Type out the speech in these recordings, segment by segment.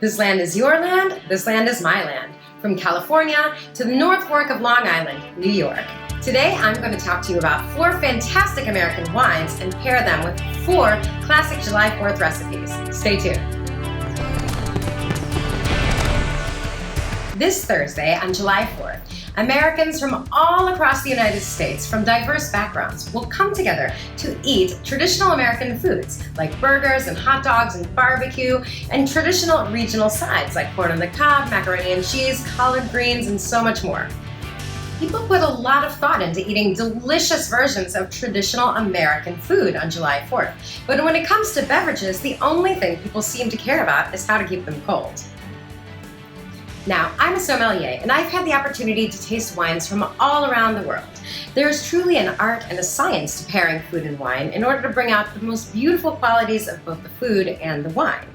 This land is your land, this land is my land. From California to the North Fork of Long Island, New York. Today, I'm going to talk to you about 4 fantastic American wines and pair them with 4 classic July 4th recipes. Stay tuned. This Thursday, on July 4th, Americans from all across the United States from diverse backgrounds will come together to eat traditional American foods like burgers and hot dogs and barbecue and traditional regional sides like corn on the cob, macaroni and cheese, collard greens, and so much more. People put a lot of thought into eating delicious versions of traditional American food on July 4th, but when it comes to beverages, the only thing people seem to care about is how to keep them cold. Now, I'm a sommelier, and I've had the opportunity to taste wines from all around the world. There is truly an art and a science to pairing food and wine in order to bring out the most beautiful qualities of both the food and the wine.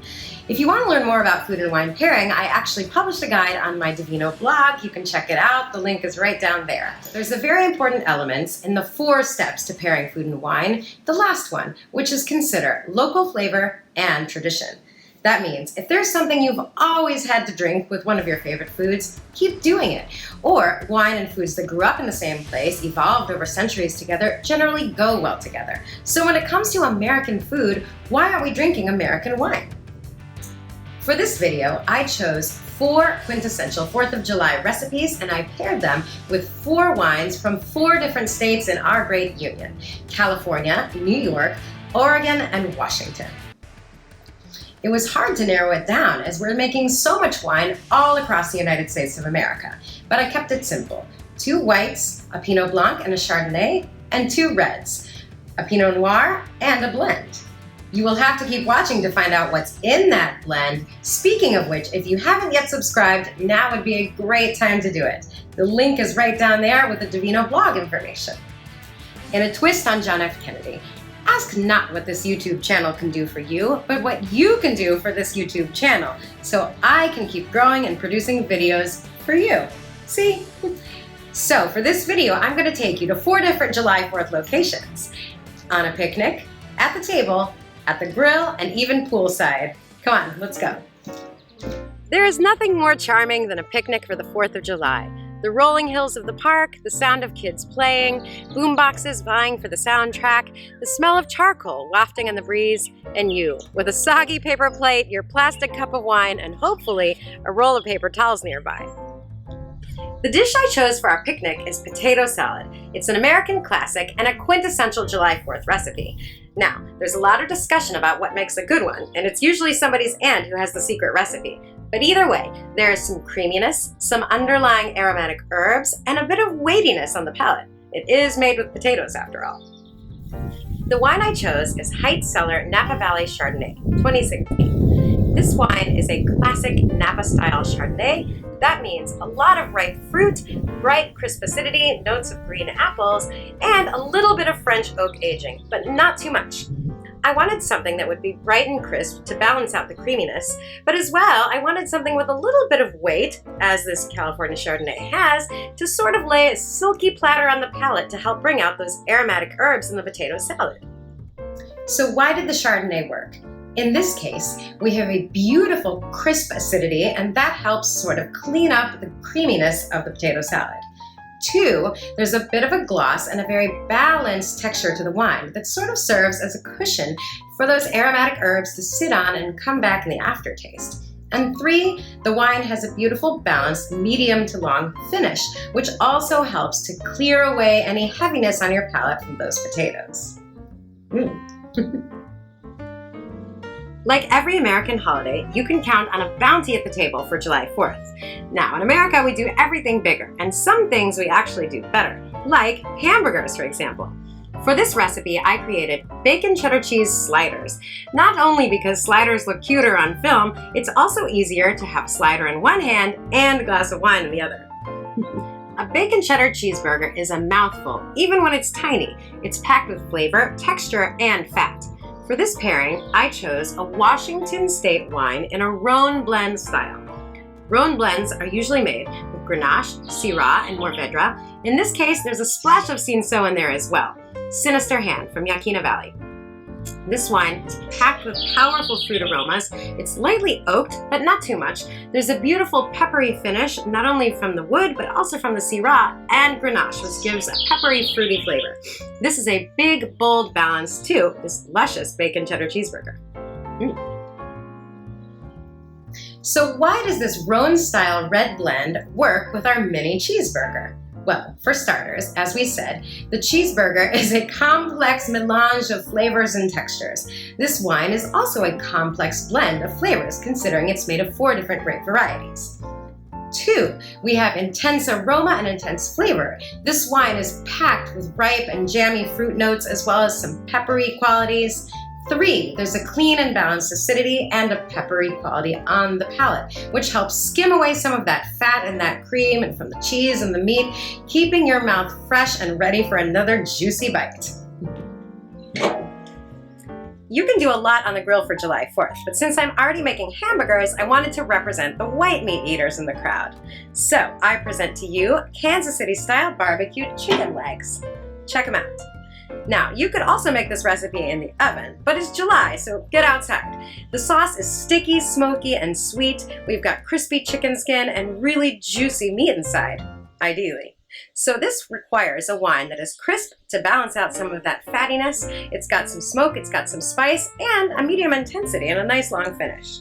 If you want to learn more about food and wine pairing, I actually published a guide on my DiVino blog. You can check it out. The link is right down there. There's a very important element in the 4 steps to pairing food and wine, the last one, which is consider local flavor and tradition. That means if there's something you've always had to drink with one of your favorite foods, keep doing it. Or wine and foods that grew up in the same place, evolved over centuries together, generally go well together. So when it comes to American food, why aren't we drinking American wine? For this video, I chose 4 quintessential 4th of July recipes, and I paired them with 4 wines from 4 different states in our great union: California, New York, Oregon, and Washington. It was hard to narrow it down as we're making so much wine all across the United States of America, but I kept it simple. 2 whites, a Pinot Blanc and a Chardonnay, and 2 reds, a Pinot Noir and a blend. You will have to keep watching to find out what's in that blend. Speaking of which, if you haven't yet subscribed, now would be a great time to do it. The link is right down there with the DiVino blog information. In a twist on John F. Kennedy, ask not what this YouTube channel can do for you, but what you can do for this YouTube channel, so I can keep growing and producing videos for you. See? So for this video, I'm going to take you to 4 different July 4th locations. On a picnic, at the table, at the grill, and even poolside. Come on, let's go. There is nothing more charming than a picnic for the 4th of July. The rolling hills of the park, the sound of kids playing, boomboxes vying for the soundtrack, the smell of charcoal wafting in the breeze, and you, with a soggy paper plate, your plastic cup of wine, and hopefully a roll of paper towels nearby. The dish I chose for our picnic is potato salad. It's an American classic and a quintessential July 4th recipe. Now, there's a lot of discussion about what makes a good one, and it's usually somebody's aunt who has the secret recipe. But either way, there is some creaminess, some underlying aromatic herbs, and a bit of weightiness on the palate. It is made with potatoes, after all. The wine I chose is Heitz Cellar Napa Valley Chardonnay, 2016. This wine is a classic Napa-style Chardonnay. That means a lot of ripe fruit, bright crisp acidity, notes of green apples, and a little bit of French oak aging, but not too much. I wanted something that would be bright and crisp to balance out the creaminess, but as well, I wanted something with a little bit of weight, as this California Chardonnay has, to sort of lay a silky platter on the palate to help bring out those aromatic herbs in the potato salad. So why did the Chardonnay work? In this case, we have a beautiful crisp acidity, and that helps sort of clean up the creaminess of the potato salad. 2, there's a bit of a gloss and a very balanced texture to the wine that sort of serves as a cushion for those aromatic herbs to sit on and come back in the aftertaste. And 3, the wine has a beautiful balanced medium to long finish, which also helps to clear away any heaviness on your palate from those potatoes. Like every American holiday, you can count on a bounty at the table for July 4th. Now, in America, we do everything bigger, and some things we actually do better, like hamburgers, for example. For this recipe, I created bacon cheddar cheese sliders. Not only because sliders look cuter on film, it's also easier to have a slider in one hand and a glass of wine in the other. A bacon cheddar cheeseburger is a mouthful, even when it's tiny. It's packed with flavor, texture, and fat. For this pairing, I chose a Washington State wine in a Rhone blend style. Rhone blends are usually made with Grenache, Syrah, and Mourvedre. In this case, there's a splash of Cinsault in there as well. Sinister hand from Yakima Valley. This wine is packed with powerful fruit aromas. It's lightly oaked, but not too much. There's a beautiful peppery finish, not only from the wood, but also from the Syrah and Grenache, which gives a peppery, fruity flavor. This is a big, bold balance to this luscious bacon cheddar cheeseburger. So why does this Rhone-style red blend work with our mini cheeseburger? Well, for starters, as we said, the cheeseburger is a complex melange of flavors and textures. This wine is also a complex blend of flavors, considering it's made of 4 different grape varieties. 2, we have intense aroma and intense flavor. This wine is packed with ripe and jammy fruit notes as well as some peppery qualities. 3, there's a clean and balanced acidity and a peppery quality on the palate, which helps skim away some of that fat and that cream and from the cheese and the meat, keeping your mouth fresh and ready for another juicy bite. You can do a lot on the grill for July 4th, but since I'm already making hamburgers, I wanted to represent the white meat eaters in the crowd. So I present to you Kansas City style barbecued chicken legs. Check them out. Now, you could also make this recipe in the oven, but it's July, so get outside. The sauce is sticky, smoky, and sweet. We've got crispy chicken skin and really juicy meat inside, ideally. So this requires a wine that is crisp to balance out some of that fattiness. It's got some smoke, it's got some spice, and a medium intensity and a nice long finish.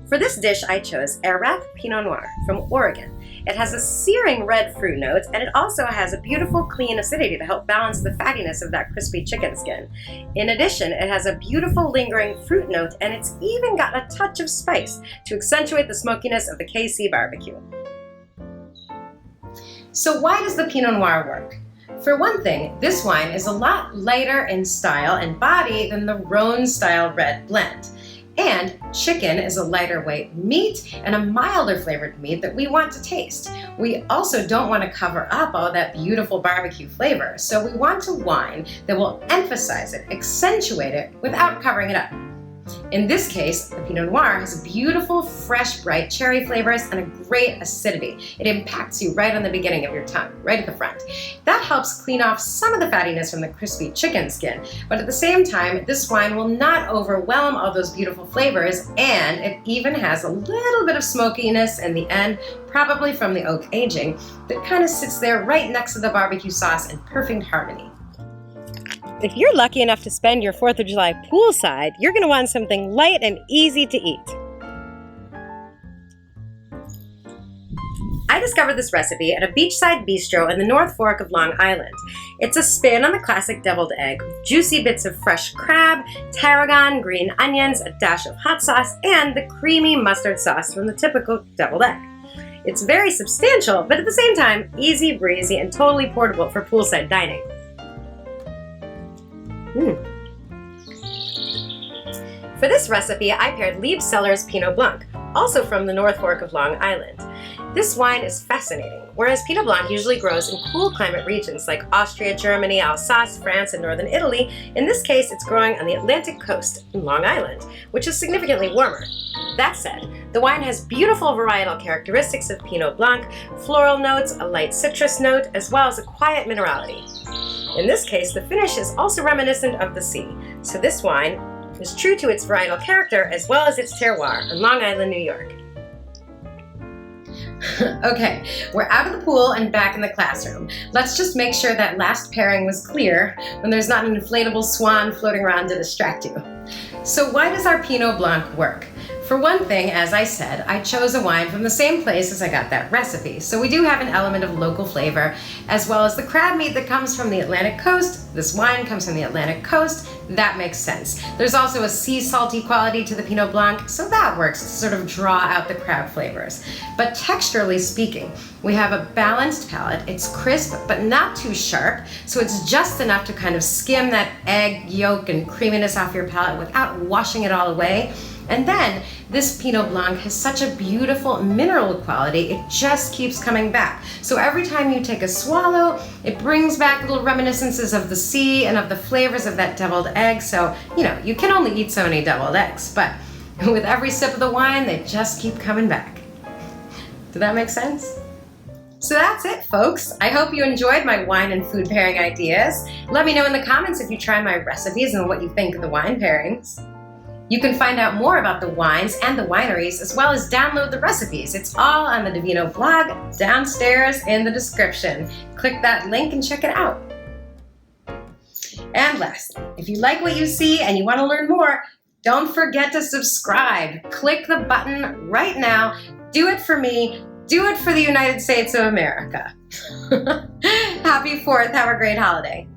For this dish, I chose Erath Pinot Noir from Oregon. It has a searing red fruit notes, and it also has a beautiful clean acidity to help balance the fattiness of that crispy chicken skin. In addition, it has a beautiful lingering fruit note, and it's even got a touch of spice to accentuate the smokiness of the KC barbecue. So why does the Pinot Noir work? For one thing, this wine is a lot lighter in style and body than the Rhone-style red blend. And chicken is a lighter weight meat and a milder flavored meat that we want to taste. We also don't want to cover up all that beautiful barbecue flavor, so we want a wine that will emphasize it, accentuate it, without covering it up. In this case, the Pinot Noir has beautiful, fresh, bright cherry flavors and a great acidity. It impacts you right on the beginning of your tongue, right at the front. That helps clean off some of the fattiness from the crispy chicken skin, but at the same time, this wine will not overwhelm all those beautiful flavors, and it even has a little bit of smokiness in the end, probably from the oak aging, that kind of sits there right next to the barbecue sauce in perfect harmony. If you're lucky enough to spend your 4th of July poolside, you're going to want something light and easy to eat. I discovered this recipe at a beachside bistro in the North Fork of Long Island. It's a spin on the classic deviled egg with juicy bits of fresh crab, tarragon, green onions, a dash of hot sauce, and the creamy mustard sauce from the typical deviled egg. It's very substantial, but at the same time, easy breezy and totally portable for poolside dining. For this recipe, I paired Lieb Cellar's Pinot Blanc, also from the North Fork of Long Island. This wine is fascinating. Whereas Pinot Blanc usually grows in cool climate regions like Austria, Germany, Alsace, France, and northern Italy, in this case it's growing on the Atlantic coast in Long Island, which is significantly warmer. That said, the wine has beautiful varietal characteristics of Pinot Blanc, floral notes, a light citrus note, as well as a quiet minerality. In this case, the finish is also reminiscent of the sea, so this wine is true to its varietal character as well as its terroir in Long Island, New York. Okay, we're out of the pool and back in the classroom. Let's just make sure that last pairing was clear when there's not an inflatable swan floating around to distract you. So why does our Pinot Blanc work? For one thing, as I said, I chose a wine from the same place as I got that recipe, so we do have an element of local flavor, as well as the crab meat that comes from the Atlantic coast. This wine comes from the Atlantic coast. That makes sense. There's also a sea salty quality to the Pinot Blanc, so that works to sort of draw out the crab flavors. But texturally speaking, we have a balanced palate. It's crisp, but not too sharp, so it's just enough to kind of skim that egg yolk and creaminess off your palate without washing it all away. And then this Pinot Blanc has such a beautiful mineral quality, it just keeps coming back. So every time you take a swallow, it brings back little reminiscences of the sea and of the flavors of that deviled egg. So, you can only eat so many deviled eggs, but with every sip of the wine, they just keep coming back. Did that make sense? So that's it, folks. I hope you enjoyed my wine and food pairing ideas. Let me know in the comments if you try my recipes and what you think of the wine pairings. You can find out more about the wines and the wineries, as well as download the recipes. It's all on the DiVino blog downstairs in the description. Click that link and check it out. And lastly, if you like what you see and you want to learn more, don't forget to subscribe. Click the button right now. Do it for me. Do it for the United States of America. Happy 4th. Have a great holiday.